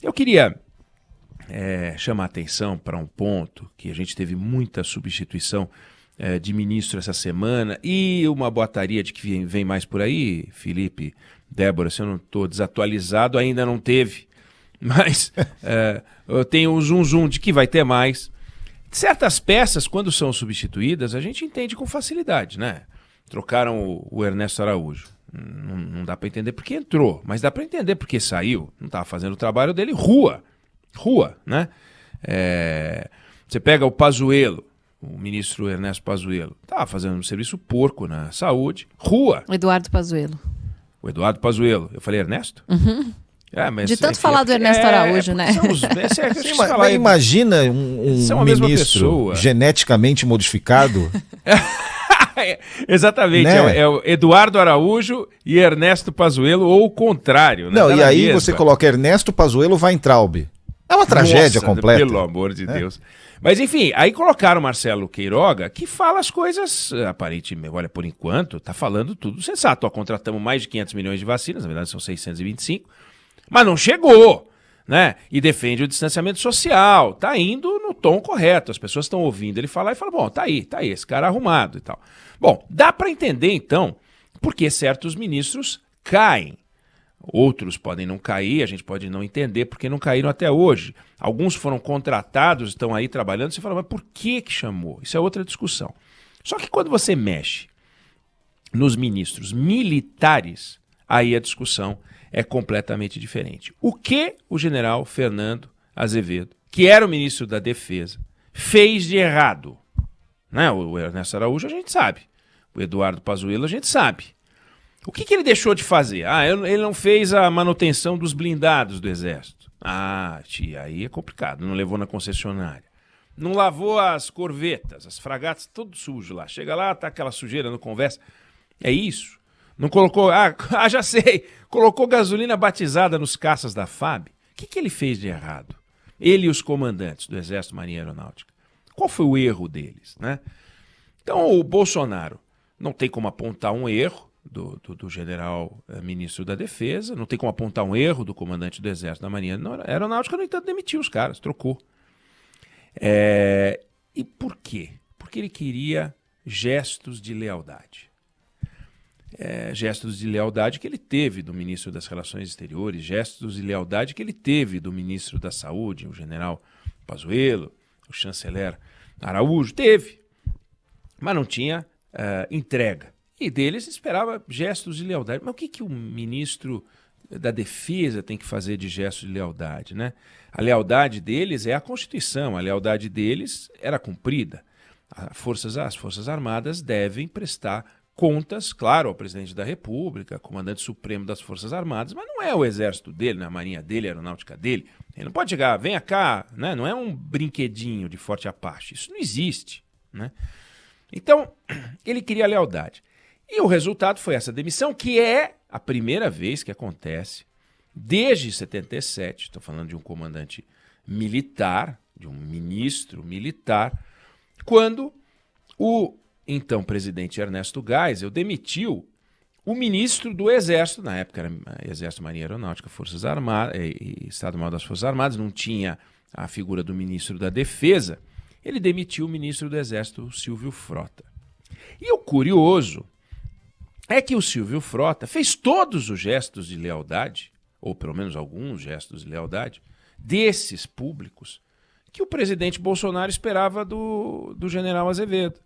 Eu queria chamar a atenção para um ponto que a gente teve muita substituição de ministro essa semana e uma boataria de que vem mais por aí, Felipe, Débora, se eu não estou desatualizado, ainda não teve, mas eu tenho um zum de que vai ter mais. Certas peças, quando são substituídas, a gente entende com facilidade, né? Trocaram o Ernesto Araújo. Não dá para entender porque entrou, mas dá para entender porque saiu. Não estava fazendo o trabalho dele, rua, né? Você pega o Pazuello, o ministro Ernesto Pazuello, estava fazendo um serviço porco na saúde, rua. O Eduardo Pazuello. O Eduardo Pazuello. Eu falei Ernesto? Uhum. Mas de tanto falar do Ernesto Araújo, né? Imagina um ministro geneticamente modificado. Exatamente, né? É o Eduardo Araújo e Ernesto Pazuello, ou o contrário. Né? Não, e aí você coloca Ernesto Pazuello Weintraub. É uma tragédia completa. Pelo amor de Deus. Mas enfim, aí colocaram o Marcelo Queiroga, que fala as coisas, aparentemente, olha, por enquanto, tá falando tudo sensato. Contratamos mais de 500 milhões de vacinas, na verdade são 625, mas não chegou, né? E defende o distanciamento social, tá indo no tom correto, as pessoas estão ouvindo ele falar e falam, bom, tá aí, esse cara arrumado e tal. Bom, dá para entender então por que certos ministros caem. Outros podem não cair, a gente pode não entender porque não caíram até hoje. Alguns foram contratados, estão aí trabalhando, você fala, mas por que chamou? Isso é outra discussão. Só que quando você mexe nos ministros militares, aí a discussão é completamente diferente. O que o general Fernando Azevedo, que era o ministro da Defesa, fez de errado? Né? O Ernesto Araújo a gente sabe, o Eduardo Pazuello a gente sabe. O que ele deixou de fazer? Ele não fez a manutenção dos blindados do Exército. Tia, aí é complicado, não levou na concessionária. Não lavou as corvetas, as fragatas, tudo sujo lá. Chega lá, tá aquela sujeira, não conversa. É isso. Não colocou, já sei, colocou gasolina batizada nos caças da FAB. O que ele fez de errado? Ele e os comandantes do Exército, Marinha e Aeronáutica. Qual foi o erro deles, né? Então, o Bolsonaro não tem como apontar um erro do general ministro da Defesa, não tem como apontar um erro do comandante do Exército, da Marinha e Aeronáutica, no entanto, demitiu os caras, trocou. E por quê? Porque ele queria gestos de lealdade. Gestos de lealdade que ele teve do ministro das Relações Exteriores, gestos de lealdade que ele teve do ministro da Saúde, o general Pazuello, o chanceler Araújo, teve, mas não tinha entrega. E deles esperava gestos de lealdade. Mas o que o ministro da Defesa tem que fazer de gestos de lealdade, né? A lealdade deles é a Constituição, a lealdade deles era cumprida. As Forças Armadas devem prestar contas, claro, ao presidente da República, comandante supremo das Forças Armadas, mas não é o exército dele, não é a marinha dele, a aeronáutica dele. Ele não pode chegar, venha cá, né? Não é um brinquedinho de Forte Apache. Isso não existe, né? Então, ele queria lealdade. E o resultado foi essa demissão, que é a primeira vez que acontece desde 77, estou falando de um comandante militar, de um ministro militar, quando o então presidente Ernesto Geisel demitiu o ministro do Exército, na época era Exército, Marinha Aeronáutica, Forças Armadas, Estado-Maior das Forças Armadas, não tinha a figura do ministro da Defesa, ele demitiu o ministro do Exército, Silvio Frota. E o curioso é que o Silvio Frota fez todos os gestos de lealdade, ou pelo menos alguns gestos de lealdade, desses públicos, que o presidente Bolsonaro esperava do general Azevedo.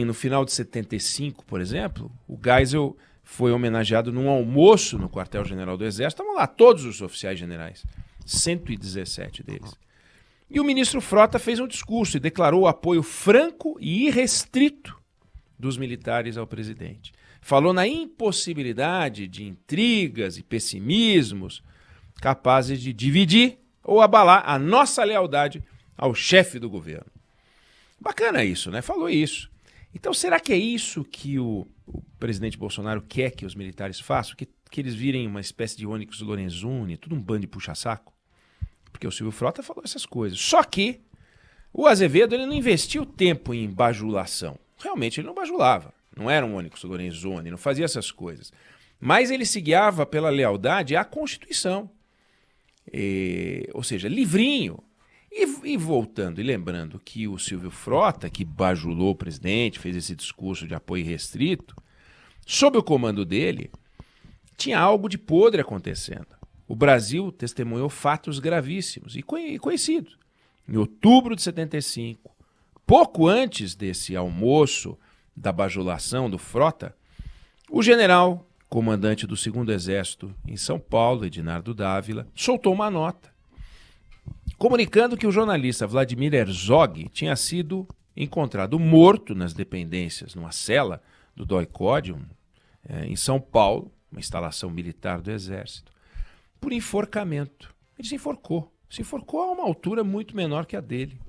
No final de 75, por exemplo, o Geisel foi homenageado num almoço no quartel-general do Exército. Estavam lá todos os oficiais generais, 117 deles. E o ministro Frota fez um discurso e declarou o apoio franco e irrestrito dos militares ao presidente. Falou na impossibilidade de intrigas e pessimismos capazes de dividir ou abalar a nossa lealdade ao chefe do governo. Bacana isso, né? Falou isso. Então, será que é isso que o presidente Bolsonaro quer que os militares façam? Que eles virem uma espécie de Onyx Lorenzoni, tudo um bando de puxa-saco? Porque o Silvio Frota falou essas coisas. Só que o Azevedo ele não investiu tempo em bajulação. Realmente ele não bajulava. Não era um Onyx Lorenzoni, não fazia essas coisas. Mas ele se guiava pela lealdade à Constituição. ou seja, livrinho. E voltando e lembrando que o Silvio Frota, que bajulou o presidente, fez esse discurso de apoio restrito, sob o comando dele, tinha algo de podre acontecendo. O Brasil testemunhou fatos gravíssimos e conhecidos. Em outubro de 75, pouco antes desse almoço da bajulação do Frota, o general, comandante do 2º Exército em São Paulo, Edinardo Dávila, soltou uma nota comunicando que o jornalista Vladimir Herzog tinha sido encontrado morto nas dependências, numa cela do DOI-CODE, em São Paulo, uma instalação militar do Exército, por enforcamento. Ele se enforcou a uma altura muito menor que a dele.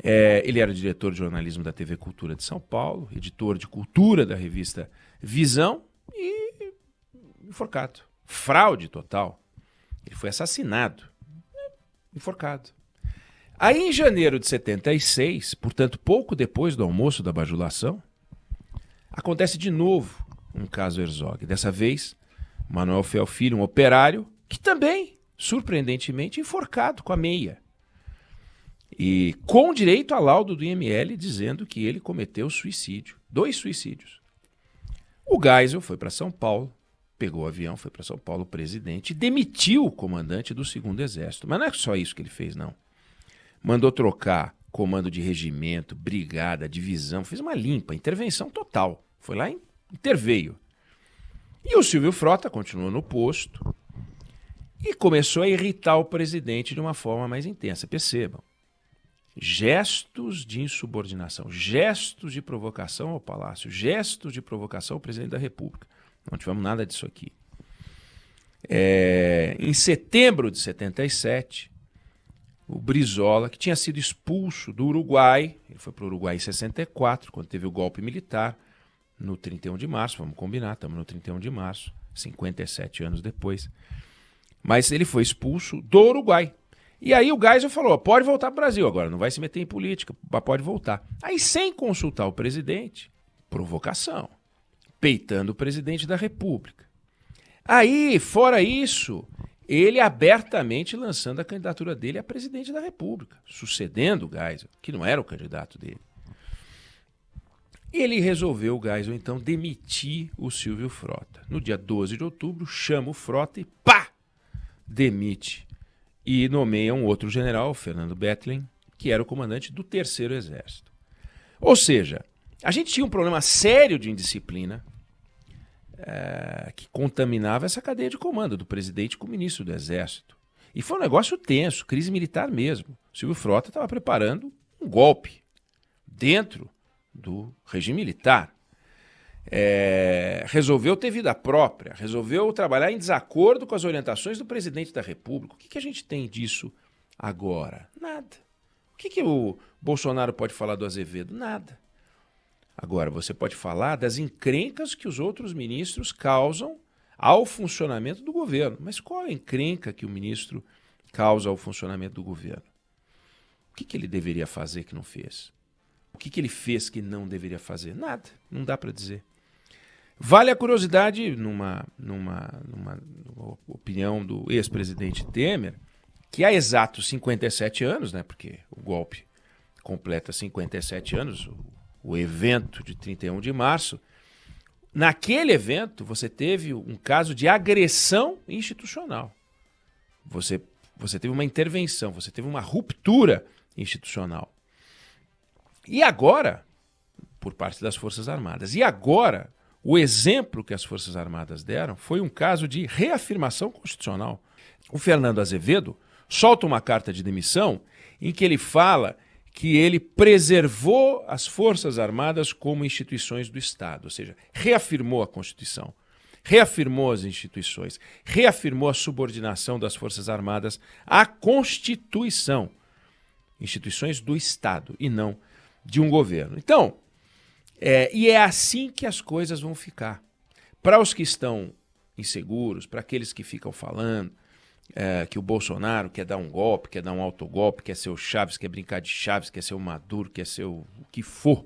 Ele era diretor de jornalismo da TV Cultura de São Paulo, editor de cultura da revista Visão e enforcado. Fraude total. Ele foi assassinado. Enforcado. Aí, em janeiro de 76, portanto, pouco depois do almoço da bajulação, acontece de novo um caso Herzog. Dessa vez, Manuel Fel Filho, um operário, que também, surpreendentemente, enforcado com a meia. E com direito a laudo do IML dizendo que ele cometeu suicídio. 2 suicídios. O Geisel foi para São Paulo, pegou o avião, foi para São Paulo, o presidente, e demitiu o comandante do 2º Exército. Mas não é só isso que ele fez, não. Mandou trocar comando de regimento, brigada, divisão, fez uma limpa, intervenção total. Foi lá e interveio. E o Silvio Frota continuou no posto e começou a irritar o presidente de uma forma mais intensa. Percebam, gestos de insubordinação, gestos de provocação ao Palácio, gestos de provocação ao presidente da República. Não tivemos nada disso aqui. Em setembro de 77, o Brizola, que tinha sido expulso do Uruguai, ele foi para o Uruguai em 64, quando teve o golpe militar, no 31 de março, vamos combinar, estamos no 31 de março, 57 anos depois. Mas ele foi expulso do Uruguai. E aí o Geisel falou, pode voltar para o Brasil agora, não vai se meter em política, pode voltar. Aí, sem consultar o presidente, provocação. Peitando o presidente da República. Aí, fora isso, ele abertamente lançando a candidatura dele a presidente da República, sucedendo o Geisel, que não era o candidato dele. Ele resolveu, o Geisel, então, demitir o Silvio Frota. No dia 12 de outubro, chama o Frota e pá! Demite. E nomeia um outro general, Fernando Bethlen, que era o comandante do 3º Exército. Ou seja, a gente tinha um problema sério de indisciplina que contaminava essa cadeia de comando do presidente com o ministro do Exército. E foi um negócio tenso, crise militar mesmo. O Silvio Frota estava preparando um golpe dentro do regime militar. Resolveu ter vida própria, resolveu trabalhar em desacordo com as orientações do presidente da República. O que a gente tem disso agora? Nada. O que o Bolsonaro pode falar do Azevedo? Nada. Agora, você pode falar das encrencas que os outros ministros causam ao funcionamento do governo. Mas qual é a encrenca que o ministro causa ao funcionamento do governo? O que ele deveria fazer que não fez? O que ele fez que não deveria fazer? Nada, não dá para dizer. Vale a curiosidade, numa opinião do ex-presidente Temer, que há exatos 57 anos, né, porque o golpe completa 57 anos, o evento de 31 de março, naquele evento você teve um caso de agressão institucional. Você teve uma intervenção, você teve uma ruptura institucional. E agora, por parte das Forças Armadas, o exemplo que as Forças Armadas deram foi um caso de reafirmação constitucional. O Fernando Azevedo solta uma carta de demissão em que ele fala que ele preservou as Forças Armadas como instituições do Estado, ou seja, reafirmou a Constituição, reafirmou as instituições, reafirmou a subordinação das Forças Armadas à Constituição, instituições do Estado e não de um governo. Então, e é assim que as coisas vão ficar. Para os que estão inseguros, para aqueles que ficam falando que o Bolsonaro quer dar um golpe, quer dar um autogolpe, quer ser o Chaves, quer brincar de Chaves, quer ser o Maduro, quer ser o que for.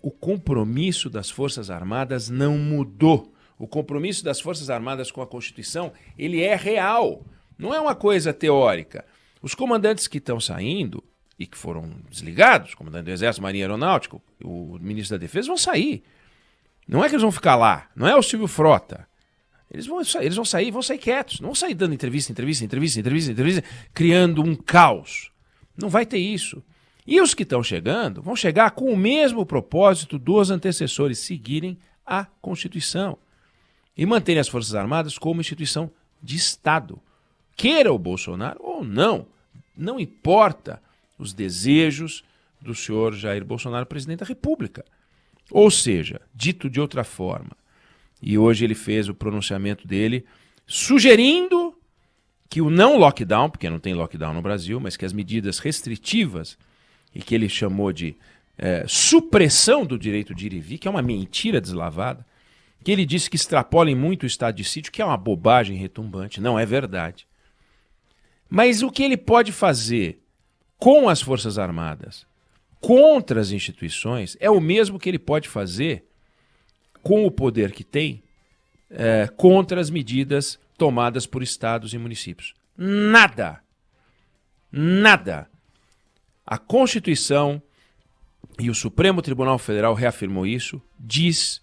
O compromisso das Forças Armadas não mudou. O compromisso das Forças Armadas com a Constituição, ele é real. Não é uma coisa teórica. Os comandantes que estão saindo e que foram desligados, o comandante do Exército, Marinha Aeronáutica, o ministro da Defesa, vão sair. Não é que eles vão ficar lá. Não é o Silvio Frota. Eles vão sair quietos. Não vão sair dando entrevista, criando um caos. Não vai ter isso. E os que estão chegando vão chegar com o mesmo propósito dos antecessores, seguirem a Constituição e manterem as Forças Armadas como instituição de Estado. Queira o Bolsonaro ou não, não importa os desejos do senhor Jair Bolsonaro, presidente da República. Ou seja, dito de outra forma, e hoje ele fez o pronunciamento dele sugerindo que o não lockdown, porque não tem lockdown no Brasil, mas que as medidas restritivas e que ele chamou de supressão do direito de ir e vir, que é uma mentira deslavada, que ele disse que extrapolem muito o estado de sítio, que é uma bobagem retumbante, não é verdade. Mas o que ele pode fazer com as Forças Armadas contra as instituições é o mesmo que ele pode fazer com o poder que tem contra as medidas tomadas por estados e municípios. Nada. Nada. A Constituição, e o Supremo Tribunal Federal reafirmou isso, diz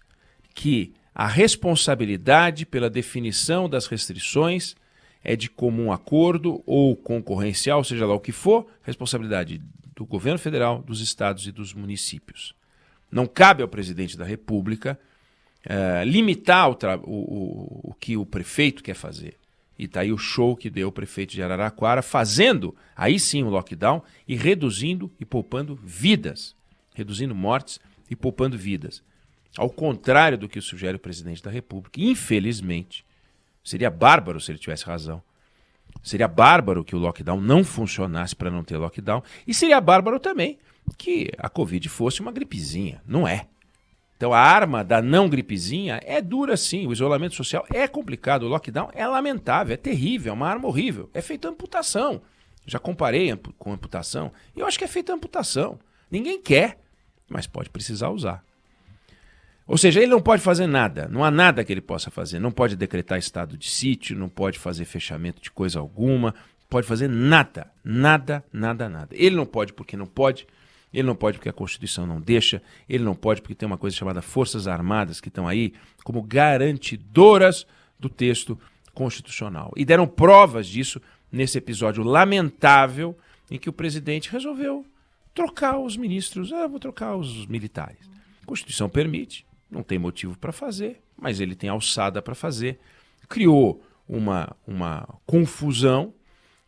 que a responsabilidade pela definição das restrições é de comum acordo ou concorrencial, seja lá o que for, responsabilidade do governo federal, dos estados e dos municípios. Não cabe ao presidente da República limitar o que o prefeito quer fazer. E está aí o show que deu o prefeito de Araraquara, fazendo aí sim o lockdown e reduzindo e poupando vidas, reduzindo mortes e poupando vidas. Ao contrário do que sugere o presidente da República, infelizmente, seria bárbaro se ele tivesse razão. Seria bárbaro que o lockdown não funcionasse para não ter lockdown. E seria bárbaro também que a Covid fosse uma gripezinha. Não é. Então a arma da não gripezinha é dura sim. O isolamento social é complicado. O lockdown é lamentável, é terrível, é uma arma horrível. É feita amputação. Já comparei com amputação. E eu acho que é feita amputação. Ninguém quer, mas pode precisar usar. Ou seja, ele não pode fazer nada, não há nada que ele possa fazer, não pode decretar estado de sítio, não pode fazer fechamento de coisa alguma, pode fazer nada, nada, nada, nada. Ele não pode porque não pode, ele não pode porque a Constituição não deixa, ele não pode porque tem uma coisa chamada Forças Armadas que estão aí como garantidoras do texto constitucional. E deram provas disso nesse episódio lamentável em que o presidente resolveu trocar os ministros, vou trocar os militares. A Constituição permite. Não tem motivo para fazer, mas ele tem alçada para fazer. Criou uma confusão,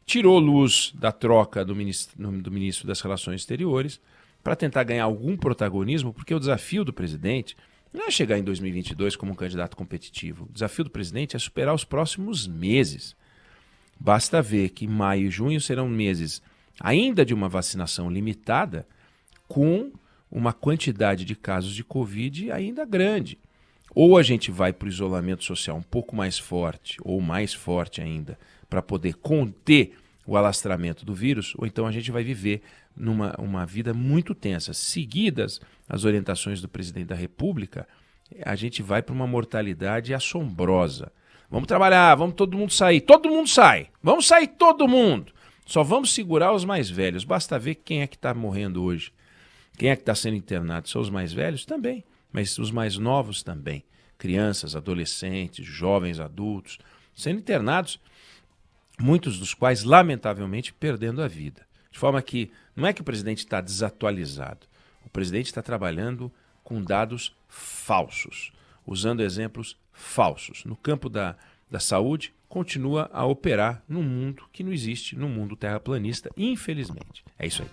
tirou luz da troca do ministro das Relações Exteriores para tentar ganhar algum protagonismo, porque o desafio do presidente não é chegar em 2022 como um candidato competitivo. O desafio do presidente é superar os próximos meses. Basta ver que maio e junho serão meses ainda de uma vacinação limitada, com uma quantidade de casos de Covid ainda grande. Ou a gente vai para o isolamento social um pouco mais forte, ou mais forte ainda, para poder conter o alastramento do vírus, ou então a gente vai viver uma vida muito tensa. Seguidas as orientações do presidente da República, a gente vai para uma mortalidade assombrosa. Vamos trabalhar, vamos todo mundo sair. Todo mundo sai. Vamos sair todo mundo. Só vamos segurar os mais velhos. Basta ver quem é que está morrendo hoje. Quem é que está sendo internado? São os mais velhos? Também, mas os mais novos também. Crianças, adolescentes, jovens, adultos, sendo internados, muitos dos quais, lamentavelmente, perdendo a vida. De forma que não é que o presidente está desatualizado. O presidente está trabalhando com dados falsos, usando exemplos falsos. No campo da saúde, continua a operar num mundo que não existe, num mundo terraplanista, infelizmente. É isso aí.